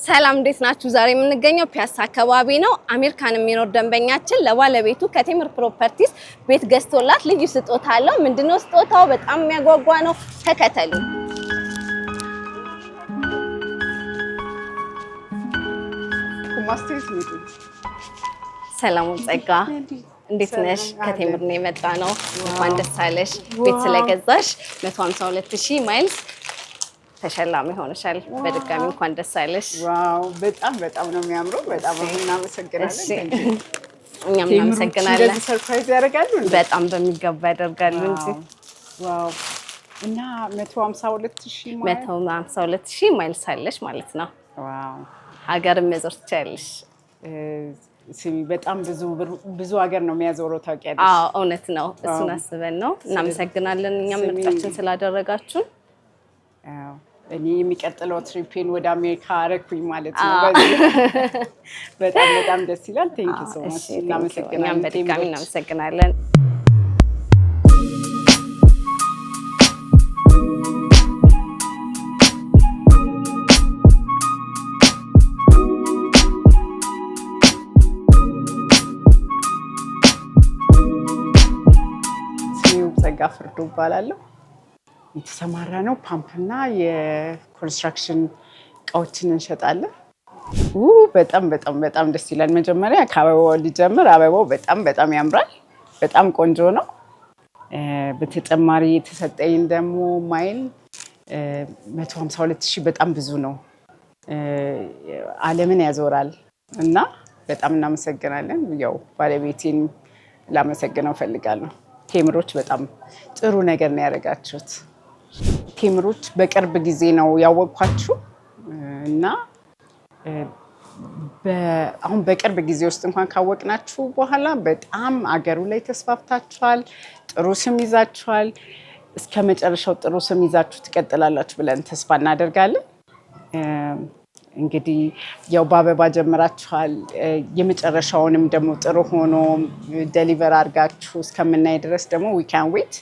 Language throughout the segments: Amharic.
ሰላም እንዴት ናችሁ? ዛሬ የምንገኘው ፒያሳ አካባቢ ነው። አሜሪካን የሚኖር ደንበኛችን ለባለቤቱ ከቴምር ፕሮፐርቲስ ቤት ገዝቶላት ልዩ ስጦታ አለው። ምንድነው ስጦታው? በጣም የሚያጓጓ ነው። ተከተሉ። ሰላም ጸጋ፣ እንዴት ነሽ? ከቴምር ነው የመጣ ነው። እንኳን ደስ አለሽ። ቤት ስለገዛሽ 152000 ማይልስ ተሸላሚ ሆነሻል። በድጋሚ እንኳን ደስ አለሽ። ዋው በጣም ነው የሚያምረው። በጣም እናመሰግናለን። እኛም እናመሰግናለን። ሰርፕራይዝ ያደርጋሉ። በጣም በሚገባ ያደርጋሉ እንጂ። ዋው እና 152000 ማይልስ አለሽ ማለት ነው። ዋው ሀገር መዞር ትችያለሽ። በጣም ብዙ ሀገር ነው የሚያዞረው ታውቂያለሽ? አዎ እውነት ነው። እሱን አስበን ነው። እናመሰግናለን እኛም ምርጫችን ስላደረጋችሁ። እኔ የሚቀጥለው ትሪፔን ወደ አሜሪካ አረኩኝ ማለት ነው። በጣም ደስ ይላል። ቴንክ ዩ ሶ ማች። እናመሰግናለን። በድጋሚ እናመሰግናለን። ጸጋ ፍርዱ እባላለሁ። የተሰማራ ነው ፓምፕና የኮንስትራክሽን እቃዎችን እንሸጣለን። በጣም ደስ ይላል። መጀመሪያ ከአበባው ልጀምር። አበባው በጣም ያምራል። በጣም ቆንጆ ነው። በተጨማሪ የተሰጠኝ ደግሞ ማይል 152000 በጣም ብዙ ነው። ዓለምን ያዞራል እና በጣም እናመሰግናለን። ያው ባለቤቴን ላመሰግነው ፈልጋለሁ። ቴምሮች በጣም ጥሩ ነገር ነው ያደረጋችሁት። ቴምሮች በቅርብ ጊዜ ነው ያወቅኳችሁ እና አሁን በቅርብ ጊዜ ውስጥ እንኳን ካወቅናችሁ በኋላ በጣም አገሩ ላይ ተስፋፍታችኋል። ጥሩ ስም ይዛችኋል። እስከ መጨረሻው ጥሩ ስም ይዛችሁ ትቀጥላላችሁ ብለን ተስፋ እናደርጋለን። እንግዲህ ያው በአበባ ጀምራችኋል። የመጨረሻውንም ደግሞ ጥሩ ሆኖ ዴሊቨር አድርጋችሁ እስከምናይ ድረስ ደግሞ ዊ ካን ዌት።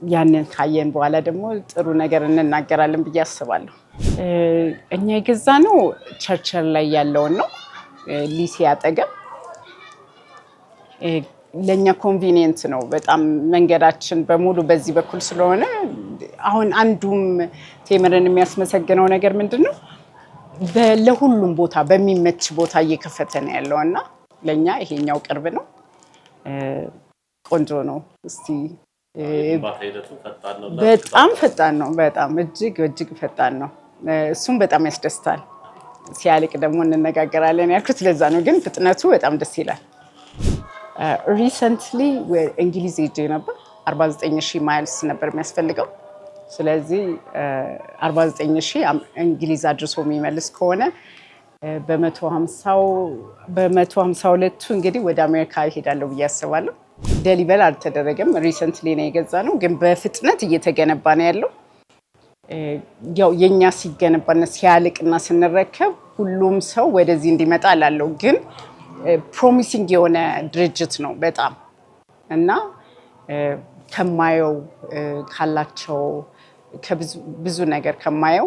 ያንን ካየን በኋላ ደግሞ ጥሩ ነገር እንናገራለን ብዬ አስባለሁ። እኛ የገዛነው ቸርችል ላይ ያለውን ነው፣ ሊሴ አጠገብ። ለእኛ ኮንቪኒየንት ነው በጣም። መንገዳችን በሙሉ በዚህ በኩል ስለሆነ አሁን አንዱም ቴምርን የሚያስመሰግነው ነገር ምንድን ነው? ለሁሉም ቦታ በሚመች ቦታ እየከፈተ ነው ያለው እና ለእኛ ይሄኛው ቅርብ ነው። ቆንጆ ነው። እስቲ በጣም ፈጣን ነው። በጣም እጅግ ፈጣን ነው። እሱም በጣም ያስደስታል። ሲያልቅ ደግሞ እንነጋገራለን ያልኩት ለዛ ነው። ግን ፍጥነቱ በጣም ደስ ይላል። ሪሰንትሊ እንግሊዝ ሄጄ ነበር። 49000 ማይልስ ነበር የሚያስፈልገው። ስለዚህ 49000 እንግሊዝ አድርሶ የሚመልስ ከሆነ በ152ቱ እንግዲህ ወደ አሜሪካ ይሄዳለሁ ብዬ አስባለሁ። ዴሊቨር አልተደረገም። ሪሰንትሊ ነው የገዛነው፣ ግን በፍጥነት እየተገነባ ነው ያለው። ያው የኛ ሲገነባና ሲያልቅና ስንረከብ ሁሉም ሰው ወደዚህ እንዲመጣ አላለው። ግን ፕሮሚሲንግ የሆነ ድርጅት ነው በጣም እና ከማየው ካላቸው ከብዙ ነገር ከማየው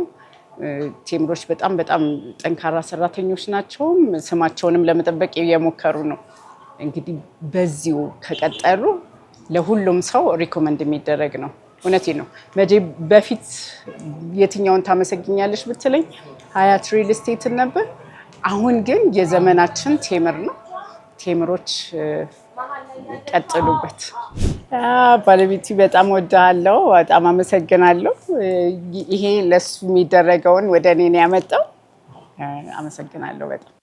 ቴምሮች በጣም ጠንካራ ሰራተኞች ናቸው። ስማቸውንም ለመጠበቅ እየሞከሩ ነው። እንግዲህ በዚሁ ከቀጠሉ ለሁሉም ሰው ሪኮመንድ የሚደረግ ነው። እውነቴ ነው። በፊት የትኛውን ታመሰግኛለሽ ብትለኝ ሀያት ሪል ስቴትን ነበር። አሁን ግን የዘመናችን ቴምር ነው። ቴምሮች ቀጥሉበት። ባለቤቴ በጣም ወዳለው በጣም አመሰግናለሁ። ይሄ ለሱ የሚደረገውን ወደ እኔ ነው ያመጣው። አመሰግናለሁ በጣም።